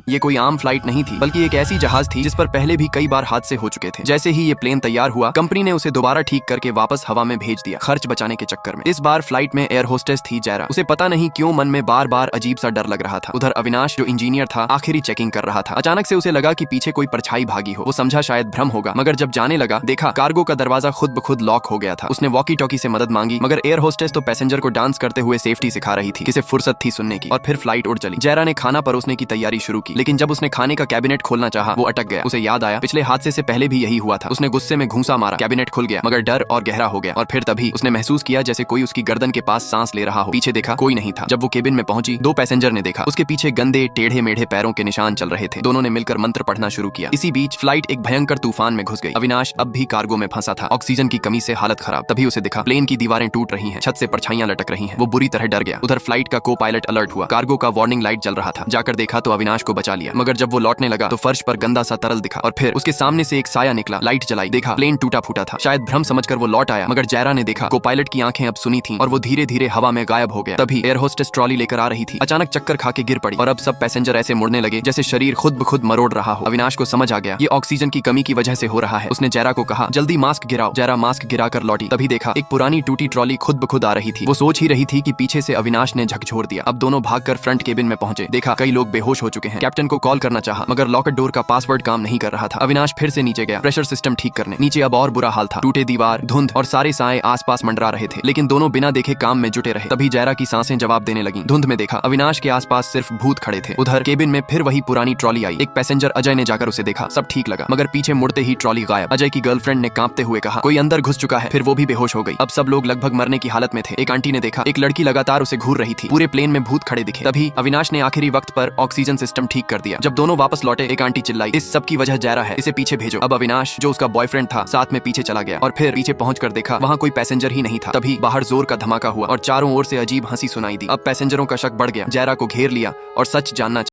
ये कोई आम फ्लाइट नहीं थी, बल्कि एक ऐसी जहाज थी जिस पर पहले भी कई बार हादसे हो चुके थे। जैसे ही ये प्लेन तैयार हुआ, कंपनी ने उसे दोबारा ठीक करके वापस हवा में भेज दिया, खर्च बचाने के चक्कर में। इस बार फ्लाइट में एयर होस्टेस थी जैरा। उसे पता नहीं क्यों मन में बार बार अजीब सा डर लग रहा था। उधर अविनाश जो इंजीनियर था, आखिरी चेकिंग कर रहा था। अचानक से उसे लगा कि पीछे कोई परछाई भागी हो। वो समझा शायद भ्रम होगा, मगर जब जाने लगा, देखा कार्गो का दरवाजा खुद ब खुद लॉक हो गया था। उसने वॉकी टॉकी से मदद मांगी, मगर एयर होस्टेस तो पैसेंजर को डांस करते हुए सेफ्टी सिखा रही थी। किसे फुर्सत थी सुनने की। और फिर फ्लाइट उड़ चली। जैरा ने खाना परोसने की तैयारी शुरू की, लेकिन जब उसने खाने का कैबिनेट खोलना चाहा, वो अटक गया। उसे याद आया पिछले हादसे से पहले भी यही हुआ था। उसने गुस्से में घूंसा मारा, कैबिनेट खुल गया, मगर डर और गहरा हो गया। और फिर तभी उसने महसूस किया जैसे कोई उसकी गर्दन के पास सांस ले रहा हो। पीछे देखा, कोई नहीं था। जब वो केबिन में पहुंची, दो पैसेंजर ने देखा उसके पीछे गंदे टेढ़े मेढ़े पैरों के निशान चल रहे थे। दोनों ने मिलकर मंत्र पढ़ना शुरू किया। इसी बीच फ्लाइट एक भयंकर तूफान में घुस गई। अविनाश अब भी कार्गो में फंसा था, ऑक्सीजन की कमी से हालत खराब। तभी उसे दिखा प्लेन की दीवारें टूट रही हैं, छत से परछाइयां लटक रही हैं। वो बुरी तरह डर गया। उधर फ्लाइट का को पायलट अलर्ट हुआ। कार्गो का वार्निंग लाइट जल रहा था। जाकर देखा तो अविनाश को बचा लिया, मगर जब वो लौटने लगा तो फर्श पर गंदा सा तरल दिखा। और फिर उसके सामने से एक साया निकला। लाइट जलाई, देखा प्लेन टूटा फूटा था। शायद भ्रम समझकर वो लौट आया, मगर जैरा ने देखा को पायलट की आंखें अब सुनी थीं और वो धीरे धीरे हवा में गायब हो गया। तभी एयर होस्टेस ट्रॉली लेकर आ रही थी। अचानक चक्कर खा के गिर पड़ी और अब सब पैसेंजर ऐसे मुड़ने लगे जैसे शरीर खुद ब खुद मरोड़ रहा हो। अविनाश को समझ आ गया ये ऑक्सीजन की कमी की वजह से हो रहा है। उसने जैरा को कहा, जल्दी मास्क गिराओ। जैरा मास्क गिराकर लौटी। तभी देखा एक पुरानी टूटी ट्रॉली खुद ब खुद आ रही थी। वो सोच ही रही थी कि पीछे से अविनाश ने झकझोर दिया। अब दोनों भागकर फ्रंट केबिन में पहुंचे। देखा कई लोग बेहोश हो चुके हैं। कैप्टन को कॉल करना चाहा, मगर लॉकर डोर का पासवर्ड काम नहीं कर रहा था। अविनाश फिर से नीचे गया, प्रेशर सिस्टम ठीक करने। नीचे अब और बुरा हाल था। टूटे दीवार, धुंध और सारे साए आसपास मंडरा रहे थे, लेकिन दोनों बिना देखे काम में जुटे रहे। तभी जैरा की सांसें जवाब देने लगी। धुंध में देखा अविनाश के आसपास सिर्फ भूत खड़े थे। उधर केबिन में फिर वही पुरानी ट्रॉली आई। एक पैसेंजर अजय ने जाकर उसे देखा, सब ठीक लगा, मगर पीछे मुड़ते ही ट्रॉली गायब। अजय की गर्लफ्रेंड ने कांपते हुए कहा, कोई अंदर घुस चुका है। फिर वो भी बेहोश हो गई। अब सब लोग लगभग मरने की हालत में थे। एक आंटी ने देखा एक लड़की लगातार उसे घूर रही थी। पूरे प्लेन में भूत खड़े दिखे। तभी अविनाश ने आखिरी वक्त पर ऑक्सीजन सिस्टम ठीक कर दिया। जब दोनों वापस लौटे, एक आंटी चिल्लाई, इस सब की वजह जैरा है, इसे पीछे भेजो। अब अविनाश जो उसका बॉयफ्रेंड था साथ में पीछे चला गया और फिर पीछे पहुंचकर देखा वहां कोई पैसेंजर ही नहीं था। तभी बाहर जोर का धमाका हुआ और चारों ओर से अजीब हंसी सुनाई दी। अब पैसेंजरों का शक बढ़ गया। जैरा को घेर लिया और सच जानना